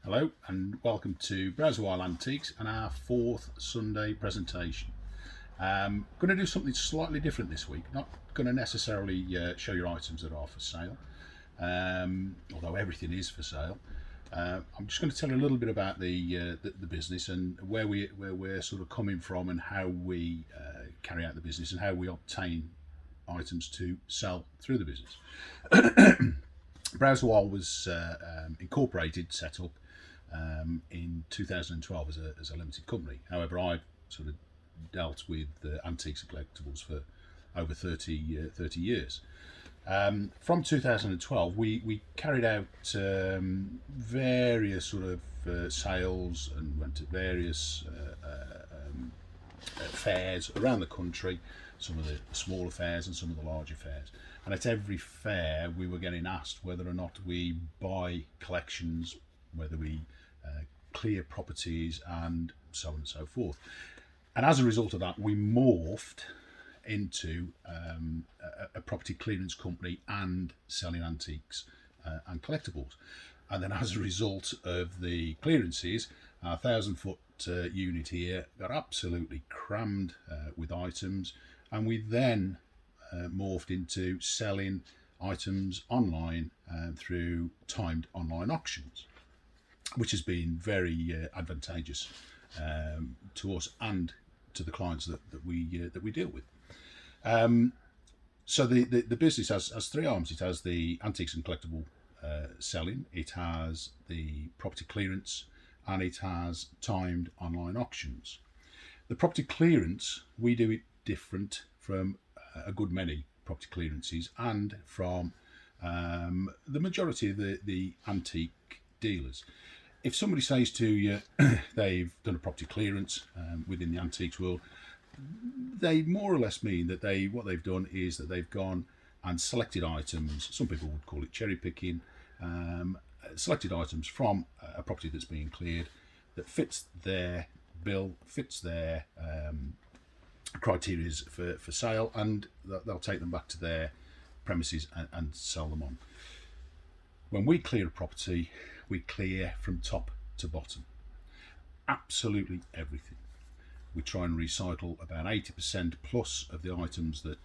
Hello and welcome to Browser While Antiques and our fourth Sunday presentation. Going to do something slightly different this week. Not going to necessarily show your items that are for sale, although everything is for sale. I'm just going to tell you a little bit about the business and where we're sort of coming from and how we carry out the business and how we obtain items to sell through the business. Browserwall was incorporated, set up in 2012 as a limited company. However, I've sort of dealt with antiques and collectibles for over 30 years. From 2012, we carried out various sort of sales and went to various fairs around the country, some of the smaller fairs and some of the larger fairs. And at every fair, we were getting asked whether or not we buy collections, whether we clear properties, and so on and so forth. And as a result of that, we morphed into a property clearance company and selling antiques and collectibles. And then as a result of the clearances, our 1,000-foot unit here got absolutely crammed with items, and we then morphed into selling items online through timed online auctions, which has been very advantageous to us and to the clients that we deal with. So the business has three arms. It has the antiques and collectible selling, it has the property clearance, and it has timed online auctions. The property clearance, we do it different from a good many property clearances and from the majority of the antique dealers. If somebody says to you they've done a property clearance within the antiques world, they more or less mean that what they've done is that they've gone and selected items. Some people would call it cherry picking. Selected items from a property that's being cleared that fits their bill, fits their criteria for sale, and they'll take them back to their premises and sell them on. When we clear a property, we clear from top to bottom, absolutely everything. We try and recycle about 80% plus of the items that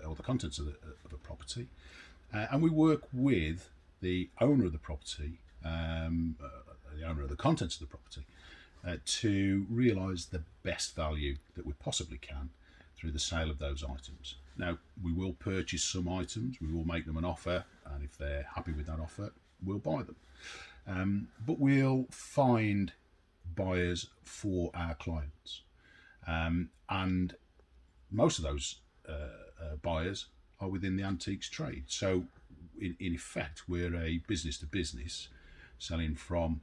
or the contents of a property, and we work with the owner of the property, the owner of the contents of the property, to realise the best value that we possibly can through the sale of those items. Now, we will purchase some items, we will make them an offer, and if they're happy with that offer, we'll buy them. But we'll find buyers for our clients. And most of those buyers are within the antiques trade. So in effect, we're a business to business selling from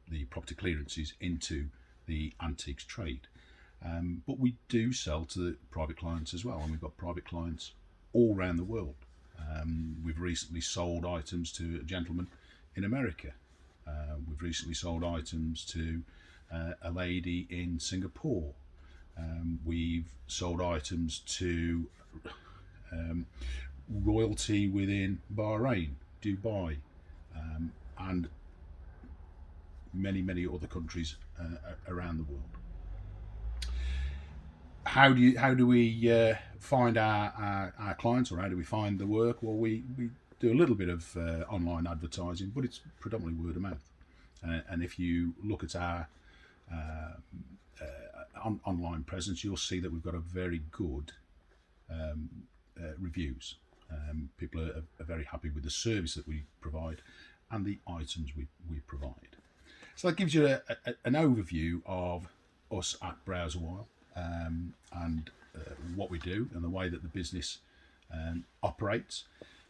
the property clearances into the antiques trade. But we do sell to the private clients as well, and we've got private clients all around the world. We've recently sold items to a gentleman in America. We've recently sold items to a lady in Singapore. We've sold items to royalty within Bahrain, Dubai, and many other countries around the world. How do we find our clients, or how do we find the work? Well, we do a little bit of online advertising, but it's predominantly word of mouth. And if you look at our online presence, you'll see that we've got a very good reviews. People are very happy with the service that we provide and the items we provide. So that gives you an overview of us at Browserwhile and what we do and the way that the business operates.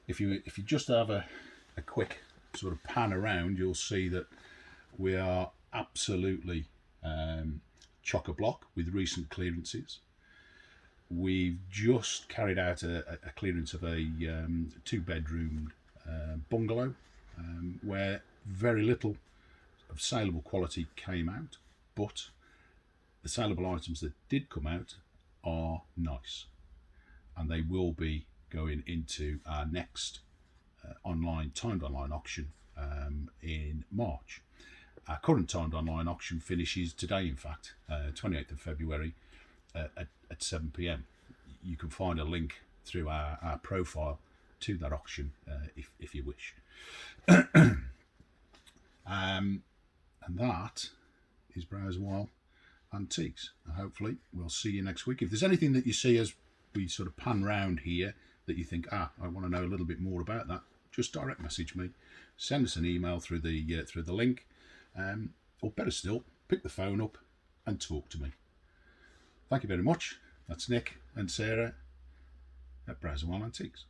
If you just have a quick sort of pan around, you'll see that we are absolutely chock-a-block with recent clearances. We've just carried out a clearance of a two-bedroom bungalow where very little of saleable quality came out, but the saleable items that did come out are nice, and they will be going into our next timed online auction in March. Our current timed online auction finishes today, in fact, 28th of February at 7 p.m. You can find a link through our profile to that auction if you wish. And that is Browse Wild Antiques. And hopefully we'll see you next week. If there's anything that you see as we sort of pan round here that you think, I want to know a little bit more about that, just direct message me, send us an email through the link, or better still, pick the phone up and talk to me. Thank you very much. That's Nick and Sarah at Browse Wild Antiques.